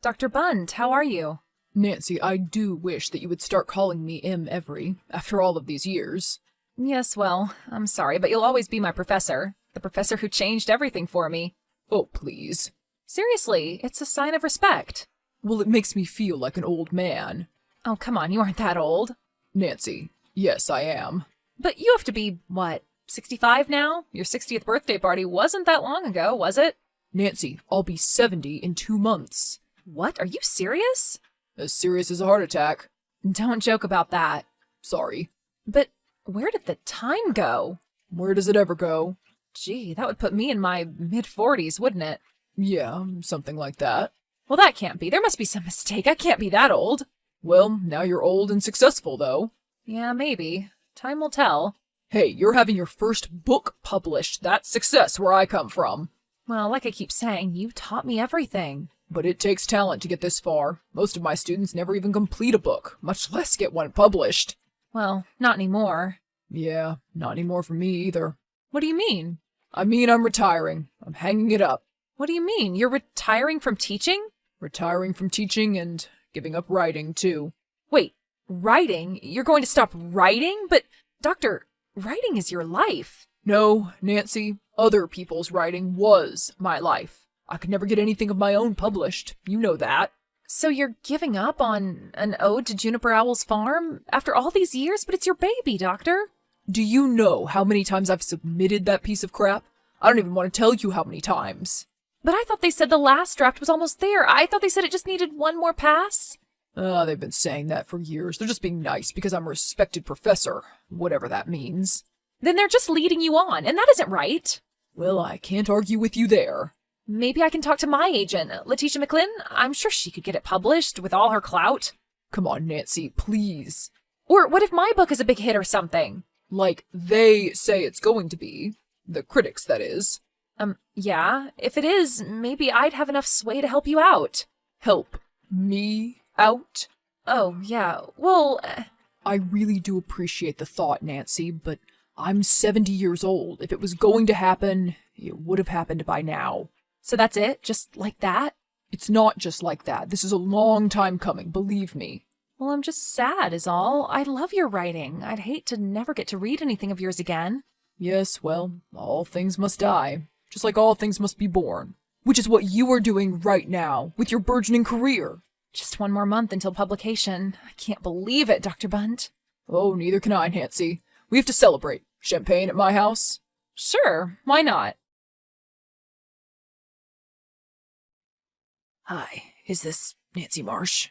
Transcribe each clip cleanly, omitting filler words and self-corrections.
Dr. Bunt, how are you? Nancy, I do wish that you would start calling me M. Every, after all of these years. Yes, well, I'm sorry, but you'll always be my professor. The professor who changed everything for me. Oh, please. Seriously, it's a sign of respect. Well, it makes me feel like an old man. Oh, come on, you aren't that old. Nancy, yes, I am. But you have to be, what, 65 now? Your 60th birthday party wasn't that long ago, was it? Nancy, I'll be 70 in 2 months. What? Are you serious? As serious as a heart attack. Don't joke about that. Sorry. But where did the time go? Where does it ever go? Gee, that would put me in my mid-40s, wouldn't it? Yeah, something like that. Well, that can't be. There must be some mistake. I can't be that old. Well, now you're old and successful, though. Yeah, maybe. Time will tell. Hey, you're having your first book published. That's success where I come from. Well, like I keep saying, you taught me everything. But it takes talent to get this far. Most of my students never even complete a book, much less get one published. Well, not anymore. Yeah, not anymore for me either. What do you mean? I mean, I'm retiring. I'm hanging it up. What do you mean? You're retiring from teaching? Retiring from teaching and giving up writing, too. Wait, writing? You're going to stop writing? But, Doctor, writing is your life. No, Nancy, other people's writing was my life. I could never get anything of my own published. You know that. So you're giving up on an ode to Juniper Owl's farm after all these years? But it's your baby, Doctor. Do you know how many times I've submitted that piece of crap? I don't even want to tell you how many times. But I thought they said the last draft was almost there. I thought they said it just needed one more pass. They've been saying that for years. They're just being nice because I'm a respected professor, whatever that means. Then they're just leading you on, and that isn't right. Well, I can't argue with you there. Maybe I can talk to my agent, Letitia McLinn. I'm sure she could get it published with all her clout. Come on, Nancy, please. Or what if my book is a big hit or something? Like they say it's going to be. The critics, that is. Yeah. If it is, maybe I'd have enough sway to help you out. Help me out? Oh, yeah. Well... I really do appreciate the thought, Nancy, but I'm 70 years old. If it was going to happen, it would have happened by now. So that's it? Just like that? It's not just like that. This is a long time coming, believe me. Well, I'm just sad is all. I love your writing. I'd hate to never get to read anything of yours again. Yes, well, all things must die. Just like all things must be born. Which is what you are doing right now, with your burgeoning career. Just one more month until publication. I can't believe it, Dr. Bunt. Oh, neither can I, Nancy. We have to celebrate. Champagne at my house? Sure, why not? Hi, is this Nancy Marsh?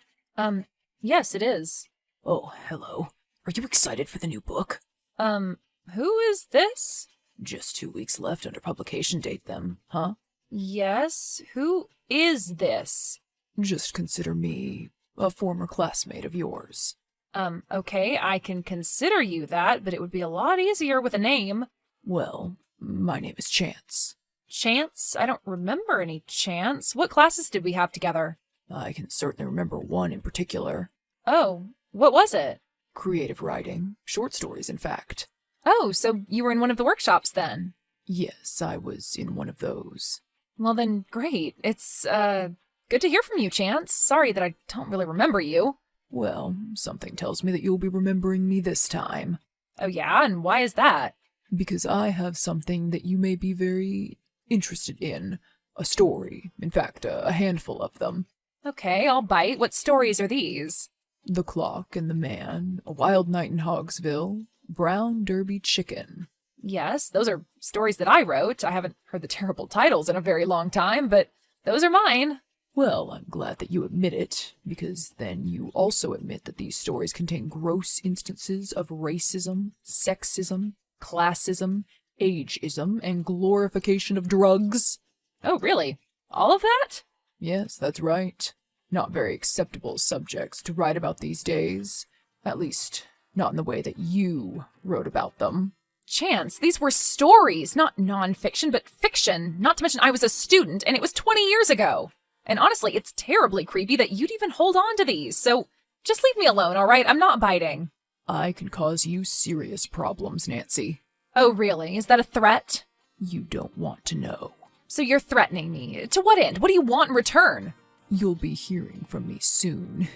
Yes, it is. Oh, hello. Are you excited for the new book? Who is this? Just 2 weeks left under publication date, then, huh? Yes, who is this? Just consider me a former classmate of yours. Okay, I can consider you that, but it would be a lot easier with a name. Well, my name is Chance. Chance? I don't remember any Chance. What classes did we have together? I can certainly remember one in particular. Oh, what was it? Creative writing. Short stories, in fact. Oh, so you were in one of the workshops then? Yes, I was in one of those. Well then, great. It's, good to hear from you, Chance. Sorry that I don't really remember you. Well, something tells me that you'll be remembering me this time. Oh yeah? And why is that? Because I have something that you may be very interested in. A story. In fact, a handful of them. Okay, I'll bite. What stories are these? The Clock and the Man, A Wild Night in Hogsville, Brown Derby Chicken. Yes, those are stories that I wrote. I haven't heard the terrible titles in a very long time, but those are mine. Well, I'm glad that you admit it, because then you also admit that these stories contain gross instances of racism, sexism, classism, ageism, and glorification of drugs. Oh, really? All of that? Yes, that's right. Not very acceptable subjects to write about these days. At least, not in the way that you wrote about them. Chance, these were stories, not nonfiction, but fiction. Not to mention I was a student, and it was 20 years ago. And honestly, it's terribly creepy that you'd even hold on to these, so just leave me alone, all right? I'm not biting. I can cause you serious problems, Nancy. Oh, really? Is that a threat? You don't want to know. So you're threatening me. To what end? What do you want in return? You'll be hearing from me soon.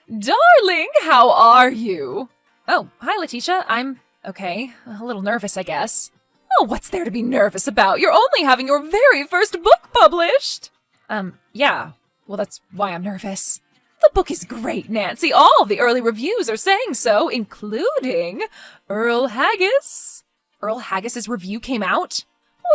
Darling, how are you? Oh, hi, Letitia. I'm okay. A little nervous, I guess. Oh, what's there to be nervous about? You're only having your very first book published. Yeah. Well, that's why I'm nervous. The book is great, Nancy. All the early reviews are saying so, including Earl Haggis. Earl Haggis's review came out?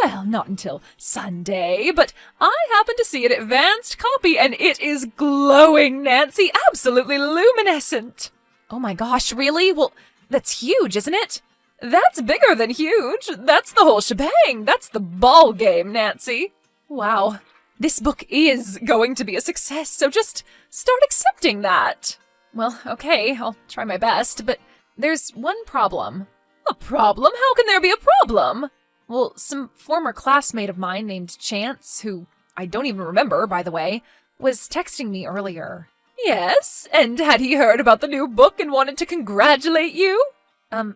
Well, not until Sunday, but I happened to see an advanced copy, and it is glowing, Nancy. Absolutely luminescent. Oh my gosh, really? Well, that's huge, isn't it? That's bigger than huge. That's the whole shebang. That's the ball game, Nancy. Wow. This book is going to be a success, so just start accepting that. Well, okay, I'll try my best, but there's one problem. A problem? How can there be a problem? Well, some former classmate of mine named Chance, who I don't even remember, by the way, was texting me earlier. Yes, and had he heard about the new book and wanted to congratulate you?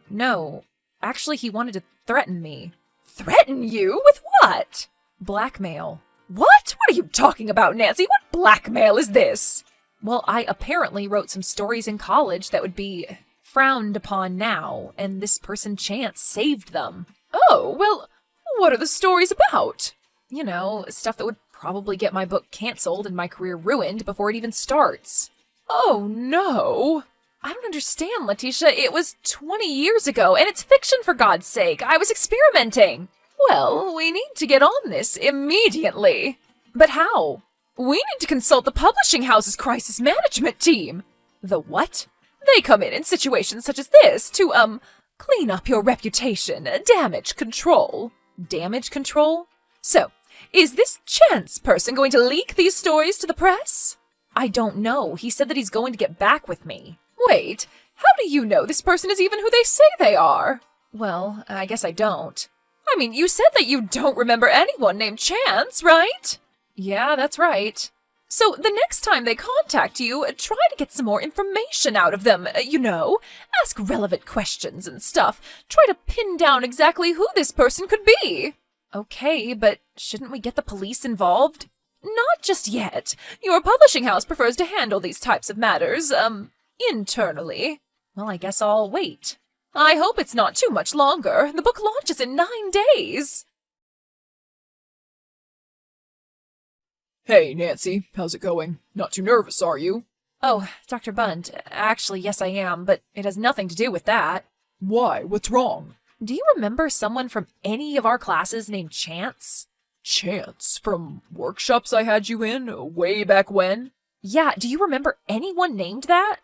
No. Actually, he wanted to threaten me. Threaten you? With what? Blackmail. What? What are you talking about, Nancy? What blackmail is this? Well, I apparently wrote some stories in college that would be frowned upon now, and this person Chance saved them. Oh, well, what are the stories about? You know, stuff that would probably get my book canceled and my career ruined before it even starts. Oh, no. I don't understand, Letitia. It was 20 years ago, and it's fiction, for God's sake. I was experimenting. Well, we need to get on this immediately. But how? We need to consult the publishing house's crisis management team. The what? They come in situations such as this to, clean up your reputation, damage control. Damage control? So, is this Chance person going to leak these stories to the press? I don't know. He said that he's going to get back with me. Wait, how do you know this person is even who they say they are? Well, I guess I don't. I mean, you said that you don't remember anyone named Chance, right? Yeah, that's right. So the next time they contact you, try to get some more information out of them, you know. Ask relevant questions and stuff. Try to pin down exactly who this person could be. Okay, but shouldn't we get the police involved? Not just yet. Your publishing house prefers to handle these types of matters, internally. Well, I guess I'll wait. I hope it's not too much longer. The book launches in 9 days. Hey, Nancy, how's it going? Not too nervous, are you? Oh, Dr. Bunt, actually, yes I am, but it has nothing to do with that. Why? What's wrong? Do you remember someone from any of our classes named Chance? Chance? From workshops I had you in, way back when? Yeah, do you remember anyone named that?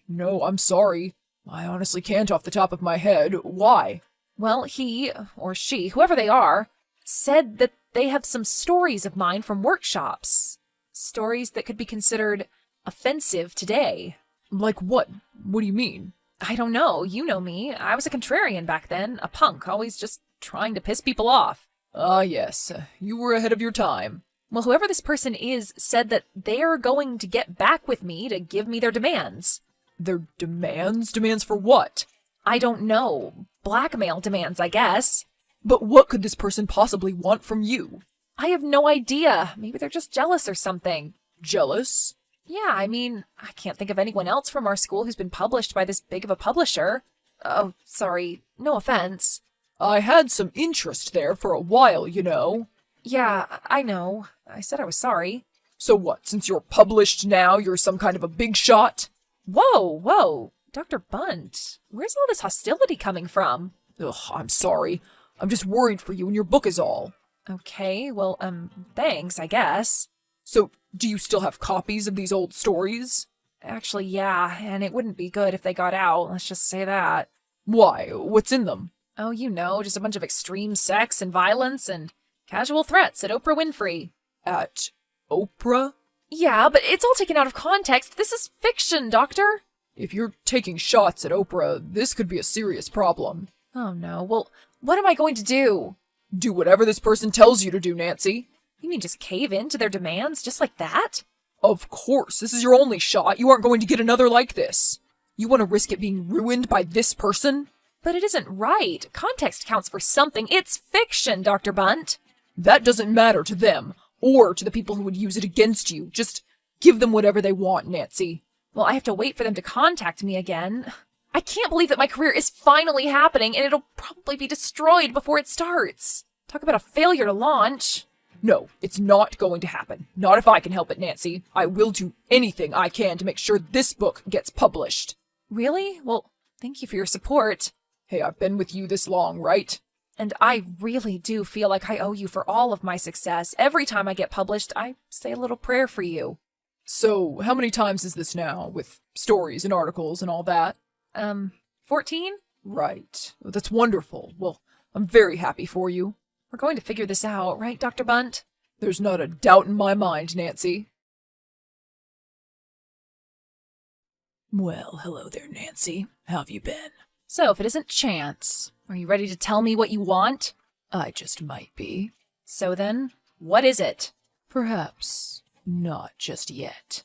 No, I'm sorry. I honestly can't off the top of my head. Why? Well, he, or she, whoever they are, said that they have some stories of mine from workshops. Stories that could be considered offensive today. Like what? What do you mean? I don't know. You know me. I was a contrarian back then, a punk, always just trying to piss people off. Ah, yes. You were ahead of your time. Well, whoever this person is said that they're going to get back with me to give me their demands. Their demands? Demands for what? I don't know. Blackmail demands, I guess. But what could this person possibly want from you? I have no idea. Maybe they're just jealous or something. Jealous? Yeah, I mean, I can't think of anyone else from our school who's been published by this big of a publisher. Oh, sorry. No offense. I had some interest there for a while, you know. Yeah, I know. I said I was sorry. So what, since you're published now, you're some kind of a big shot? Whoa. Dr. Bunt, where's all this hostility coming from? Ugh, I'm sorry. I'm just worried for you and your book is all. Okay, well, thanks, I guess. So, do you still have copies of these old stories? Actually, yeah, and it wouldn't be good if they got out, let's just say that. Why? What's in them? Oh, you know, just a bunch of extreme sex and violence and casual threats at Oprah Winfrey. At Oprah? Yeah, but it's all taken out of context. This is fiction, Doctor. If you're taking shots at Oprah, this could be a serious problem. Oh no, well, what am I going to do? Do whatever this person tells you to do, Nancy. You mean just cave in to their demands, just like that? Of course, this is your only shot. You aren't going to get another like this. You want to risk it being ruined by this person? But it isn't right. Context counts for something. It's fiction, Dr. Bunt. That doesn't matter to them, or to the people who would use it against you. Just give them whatever they want, Nancy. Well, I have to wait for them to contact me again. I can't believe that my career is finally happening, and it'll probably be destroyed before it starts. Talk about a failure to launch. No, it's not going to happen. Not if I can help it, Nancy. I will do anything I can to make sure this book gets published. Really? Well, thank you for your support. Hey, I've been with you this long, right? And I really do feel like I owe you for all of my success. Every time I get published, I say a little prayer for you. So, how many times is this now, with stories and articles and all that? 14? Right. Well, that's wonderful. Well, I'm very happy for you. We're going to figure this out, right, Dr. Bunt? There's not a doubt in my mind, Nancy. Well, hello there, Nancy. How have you been? So, if it isn't chance, are you ready to tell me what you want? I just might be. So then, what is it? Perhaps not just yet.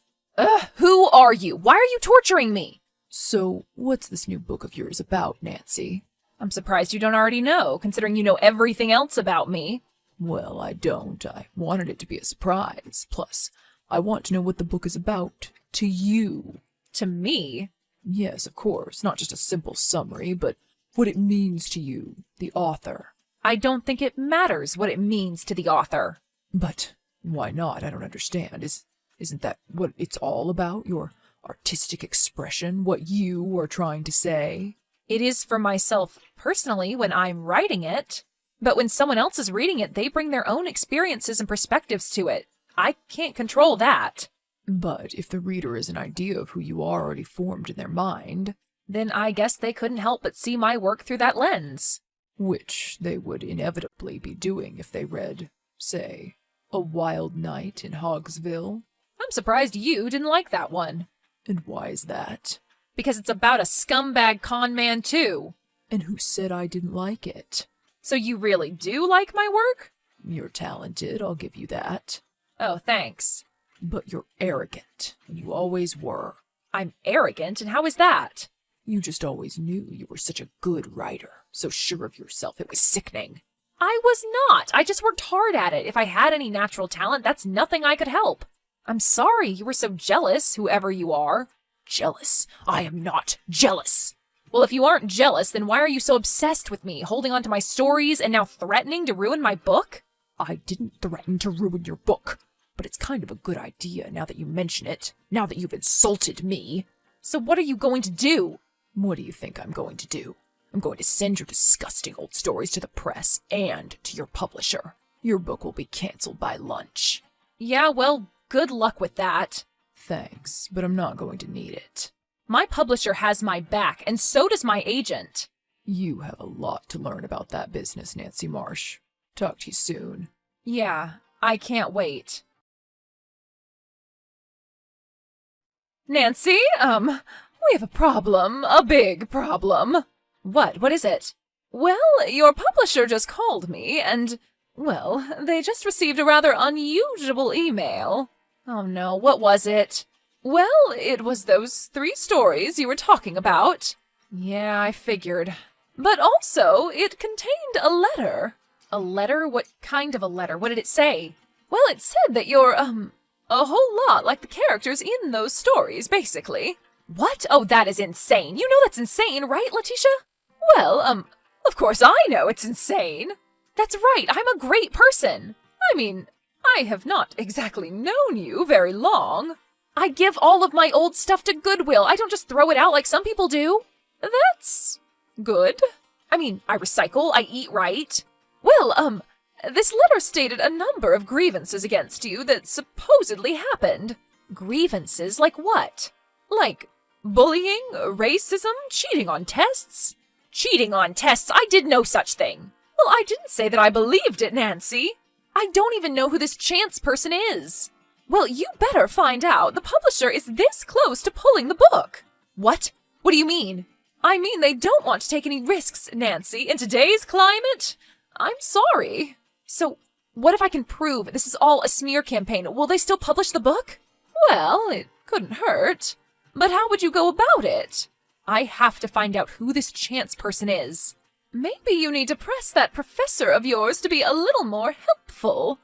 Who are you? Why are you torturing me? So, what's this new book of yours about, Nancy? I'm surprised you don't already know, considering you know everything else about me. Well, I don't. I wanted it to be a surprise. Plus, I want to know what the book is about. To you. To me? Yes, of course. Not just a simple summary, but what it means to you, the author. I don't think it matters what it means to the author. But why not? I don't understand. Isn't that what it's all about? Your artistic expression? What you are trying to say? It is for myself personally when I'm writing it. But when someone else is reading it, they bring their own experiences and perspectives to it. I can't control that. But if the reader has an idea of who you are already formed in their mind, then I guess they couldn't help but see my work through that lens. Which they would inevitably be doing if they read, say, A Wild Night in Hogsville. I'm surprised you didn't like that one. And why is that? Because it's about a scumbag con man too. And who said I didn't like it? So you really do like my work? You're talented, I'll give you that. Oh, thanks. But you're arrogant, and you always were. I'm arrogant, and how is that? You just always knew you were such a good writer, so sure of yourself it was sickening. I was not. I just worked hard at it. If I had any natural talent, that's nothing I could help. I'm sorry you were so jealous, whoever you are. Jealous? I am not jealous. Well, if you aren't jealous, then why are you so obsessed with me, holding on to my stories and now threatening to ruin my book? I didn't threaten to ruin your book. But it's kind of a good idea now that you mention it, now that you've insulted me. So what are you going to do? What do you think I'm going to do? I'm going to send your disgusting old stories to the press and to your publisher. Your book will be canceled by lunch. Yeah, well, good luck with that. Thanks, but I'm not going to need it. My publisher has my back, and so does my agent. You have a lot to learn about that business, Nancy Marsh. Talk to you soon. Yeah, I can't wait. Nancy, we have a problem, a big problem. What? What is it? Well, your publisher just called me, and, well, they just received a rather unusual email. Oh no, what was it? Well, it was those 3 stories you were talking about. Yeah, I figured. But also, it contained a letter. A letter? What kind of a letter? What did it say? Well, it said that you're, a whole lot like the characters in those stories, basically. What? Oh, that is insane. You know that's insane, right, Letitia? Well, of course I know it's insane. That's right, I'm a great person. I mean, I have not exactly known you very long. I give all of my old stuff to Goodwill. I don't just throw it out like some people do. That's good. I mean, I recycle, I eat right. Well, this letter stated a number of grievances against you that supposedly happened. Grievances like what? Like bullying, racism, cheating on tests? Cheating on tests? I did no such thing. Well, I didn't say that I believed it, Nancy. I don't even know who this chance person is. Well, you better find out. The publisher is this close to pulling the book. What? What do you mean? I mean they don't want to take any risks, Nancy. In today's climate? I'm sorry. So, what if I can prove this is all a smear campaign? Will they still publish the book? Well, it couldn't hurt. But how would you go about it? I have to find out who this chance person is. Maybe you need to press that professor of yours to be a little more helpful.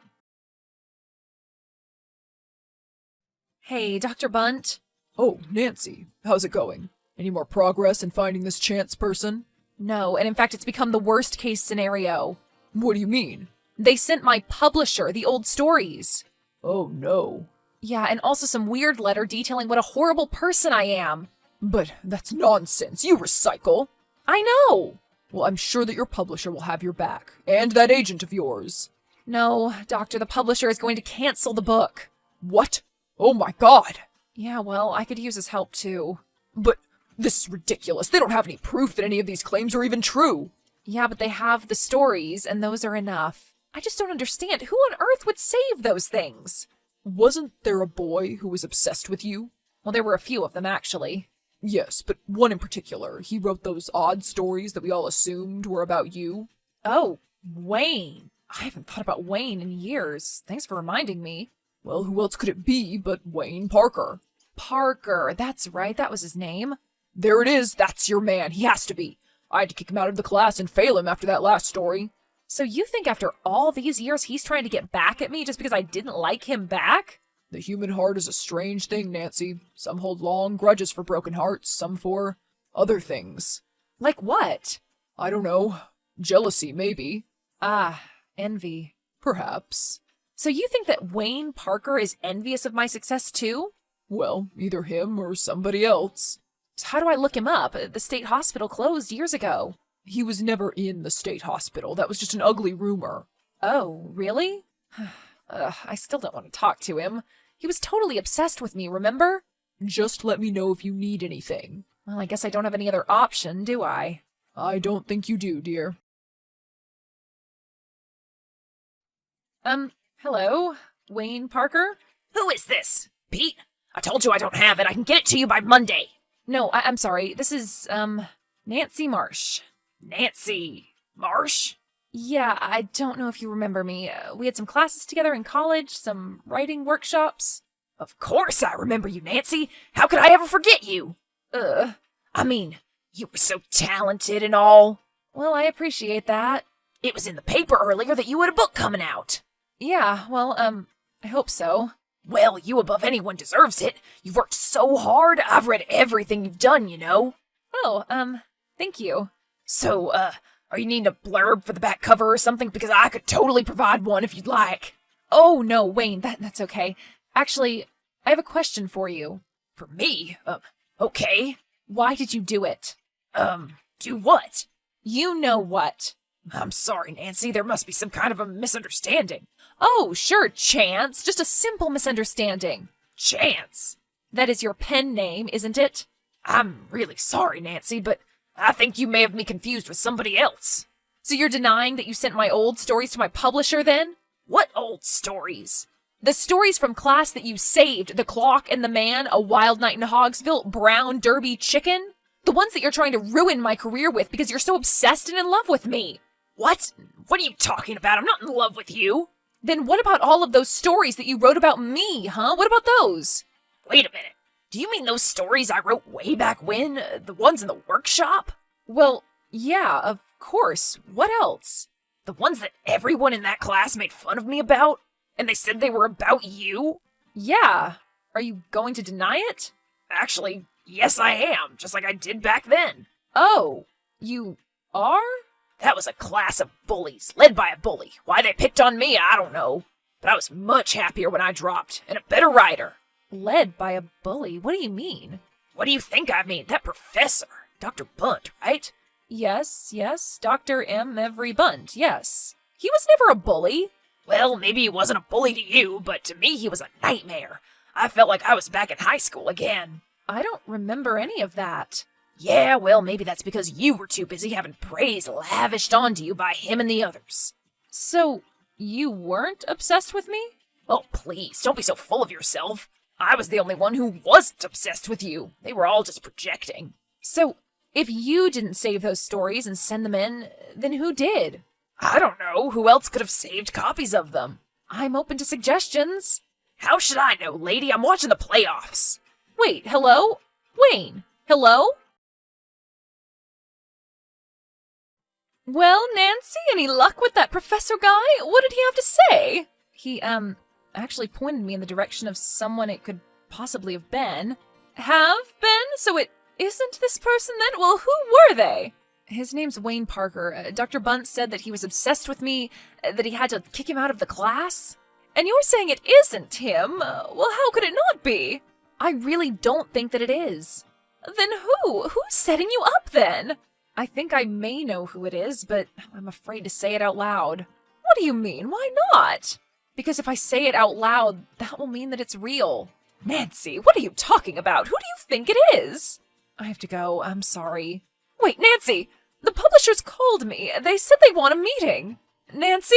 Hey, Dr. Bunt. Oh, Nancy, how's it going? Any more progress in finding this chance person? No, and in fact, it's become the worst case scenario. What do you mean? They sent my publisher the old stories. Oh, no. Yeah, and also some weird letter detailing what a horrible person I am. But that's nonsense. You recycle. I know. Well, I'm sure that your publisher will have your back. And that agent of yours. No, Doctor, the publisher is going to cancel the book. What? Oh my god. Yeah, well, I could use his help too. But this is ridiculous. They don't have any proof that any of these claims are even true. Yeah, but they have the stories, and those are enough. I just don't understand. Who on earth would save those things? Wasn't there a boy who was obsessed with you? Well, there were a few of them, actually. Yes, but one in particular. He wrote those odd stories that we all assumed were about you. Oh, Wayne. I haven't thought about Wayne in years. Thanks for reminding me. Well, who else could it be but Wayne Parker? Parker, that's right, that was his name. There it is, that's your man, he has to be. I had to kick him out of the class and fail him after that last story. So you think after all these years he's trying to get back at me just because I didn't like him back? The human heart is a strange thing, Nancy. Some hold long grudges for broken hearts, some for other things. Like what? I don't know. Jealousy, maybe. Ah, envy. Perhaps. So you think that Wayne Parker is envious of my success too? Well, either him or somebody else. So how do I look him up? The state hospital closed years ago. He was never in the state hospital. That was just an ugly rumor. Oh, really? I still don't want to talk to him. He was totally obsessed with me, remember? Just let me know if you need anything. Well, I guess I don't have any other option, do I? I don't think you do, dear. Hello? Wayne Parker? Who is this? Pete? I told you I don't have it. I can get it to you by Monday. No, I'm sorry. This is, Nancy Marsh. Nancy Marsh? Yeah, I don't know if you remember me. We had some classes together in college, some writing workshops. Of course I remember you, Nancy. How could I ever forget you? I mean, you were so talented and all. Well, I appreciate that. It was in the paper earlier that you had a book coming out. Yeah, well, I hope so. Well, you above anyone deserves it. You've worked so hard. I've read everything you've done, you know. Oh, thank you. So, are you needing a blurb for the back cover or something? Because I could totally provide one if you'd like. Oh, no, Wayne, that's okay. Actually, I have a question for you. For me? Okay. Why did you do it? Do what? You know what. I'm sorry, Nancy. There must be some kind of a misunderstanding. Oh, sure, Chance. Just a simple misunderstanding. Chance? That is your pen name, isn't it? I'm really sorry, Nancy, but I think you may have me confused with somebody else. So you're denying that you sent my old stories to my publisher, then? What old stories? The stories from class that you saved, The Clock and the Man, A Wild Night in Hogsville, Brown Derby Chicken? The ones that you're trying to ruin my career with because you're so obsessed and in love with me. What? What are you talking about? I'm not in love with you. Then what about all of those stories that you wrote about me, huh? What about those? Wait a minute. Do you mean those stories I wrote way back when? The ones in the workshop? Well, yeah, of course. What else? The ones that everyone in that class made fun of me about? And they said they were about you? Yeah. Are you going to deny it? Actually, yes I am, just like I did back then. Oh, you are? That was a class of bullies, led by a bully. Why they picked on me, I don't know. But I was much happier when I dropped, and a better writer. Led by a bully? What do you mean? What do you think I mean? That professor, Dr. Bunt, right? Yes, Dr. M. Every Bunt, yes. He was never a bully. Well, maybe he wasn't a bully to you, but to me he was a nightmare. I felt like I was back in high school again. I don't remember any of that. Yeah, well, maybe that's because you were too busy having praise lavished onto you by him and the others. So, you weren't obsessed with me? Oh, please, don't be so full of yourself. I was the only one who wasn't obsessed with you. They were all just projecting. So, if you didn't save those stories and send them in, then who did? I don't know. Who else could have saved copies of them? I'm open to suggestions. How should I know, lady? I'm watching the playoffs. Wait, hello? Wayne, hello? Well, Nancy, any luck with that professor guy? What did he have to say? He, actually pointed me in the direction of someone it could possibly have been. Have been? So it isn't this person then? Well, who were they? His name's Wayne Parker. Dr. Bunt said that he was obsessed with me, that he had to kick him out of the class. And you're saying it isn't him? Well, how could it not be? I really don't think that it is. Then who? Who's setting you up then? I think I may know who it is, but I'm afraid to say it out loud. What do you mean? Why not? Because if I say it out loud, that will mean that it's real. Nancy, what are you talking about? Who do you think it is? I have to go. I'm sorry. Wait, Nancy! The publishers called me. They said they want a meeting. Nancy?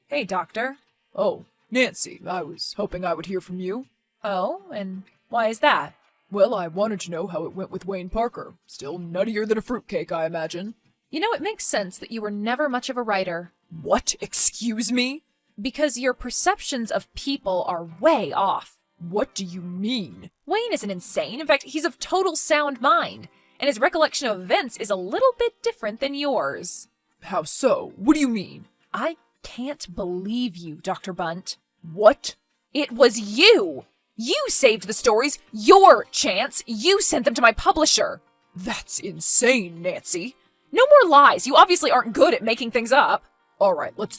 Hey, Doctor. Oh, Nancy, I was hoping I would hear from you. Oh, and why is that? Well, I wanted to know how it went with Wayne Parker. Still nuttier than a fruitcake, I imagine. You know, it makes sense that you were never much of a writer. What? Excuse me? Because your perceptions of people are way off. What do you mean? Wayne isn't insane. In fact, he's of total sound mind. And his recollection of events is a little bit different than yours. How so? What do you mean? I can't believe you, Dr. Bunt. What? It was you! You saved the stories, your chance. You sent them to my publisher. That's insane, Nancy. No more lies. You obviously aren't good at making things up. All right, let's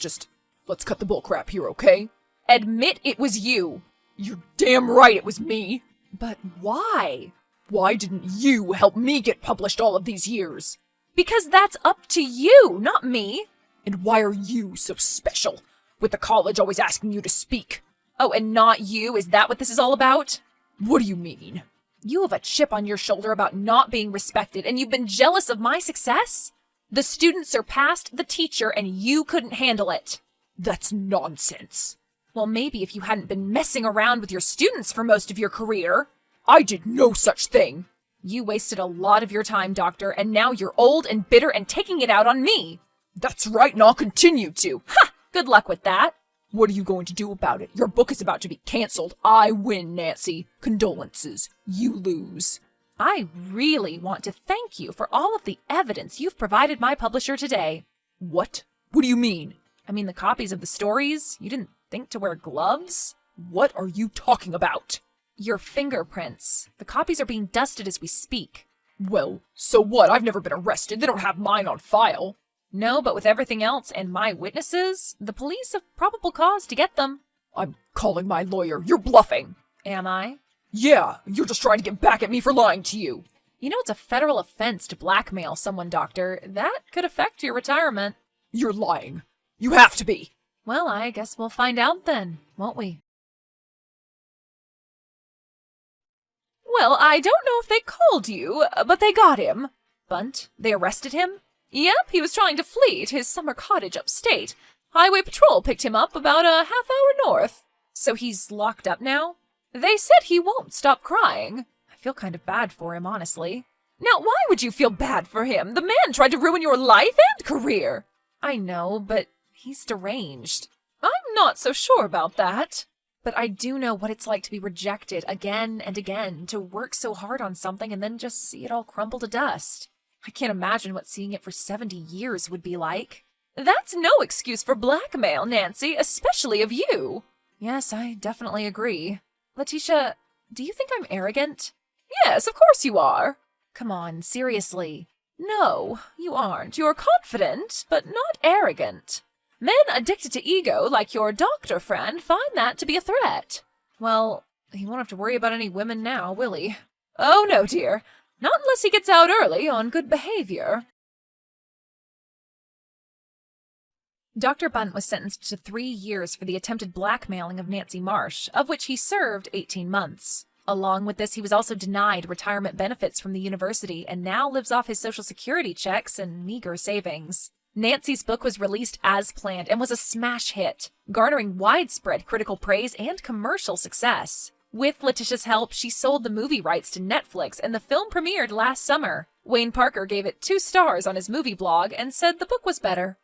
cut the bullcrap here, okay? Admit it was you. You're damn right it was me. But why? Why didn't you help me get published all of these years? Because that's up to you, not me. And why are you so special, with the college always asking you to speak? Oh, and not you? Is that what this is all about? What do you mean? You have a chip on your shoulder about not being respected, and you've been jealous of my success? The student surpassed the teacher, and you couldn't handle it. That's nonsense. Well, maybe if you hadn't been messing around with your students for most of your career. I did no such thing. You wasted a lot of your time, Doctor, and now you're old and bitter and taking it out on me. That's right, and I'll continue to. Ha! Good luck with that. What are you going to do about it? Your book is about to be canceled. I win, Nancy. Condolences. You lose. I really want to thank you for all of the evidence you've provided my publisher today. What? What do you mean? I mean the copies of the stories. You didn't think to wear gloves? What are you talking about? Your fingerprints. The copies are being dusted as we speak. Well, so what? I've never been arrested. They don't have mine on file. No, but with everything else and my witnesses, the police have probable cause to get them. I'm calling my lawyer. You're bluffing. Am I? Yeah, you're just trying to get back at me for lying to you. You know it's a federal offense to blackmail someone, Doctor. That could affect your retirement. You're lying. You have to be. Well, I guess we'll find out then, won't we? Well, I don't know if they called you, but they got him. Bunt, they arrested him? Yep, he was trying to flee to his summer cottage upstate. Highway Patrol picked him up about a half-hour north. So he's locked up now? They said he won't stop crying. I feel kind of bad for him, honestly. Now, why would you feel bad for him? The man tried to ruin your life and career. I know, but he's deranged. I'm not so sure about that. But I do know what it's like to be rejected again and again, to work so hard on something and then just see it all crumble to dust. I can't imagine what seeing it for 70 years would be like. That's no excuse for blackmail, Nancy, especially of you. Yes, I definitely agree. Letitia, do you think I'm arrogant? Yes, of course you are. Come on, seriously. No, you aren't. You're confident, but not arrogant. Men addicted to ego, like your doctor friend, find that to be a threat. Well, he won't have to worry about any women now, will he? Oh, no, dear. Not unless he gets out early on good behavior. Dr. Bunt was sentenced to 3 years for the attempted blackmailing of Nancy Marsh, of which he served 18 months. Along with this, he was also denied retirement benefits from the university and now lives off his Social Security checks and meager savings. Nancy's book was released as planned and was a smash hit, garnering widespread critical praise and commercial success. With Letitia's help, she sold the movie rights to Netflix, and the film premiered last summer. Wayne Parker gave it 2 stars on his movie blog and said the book was better.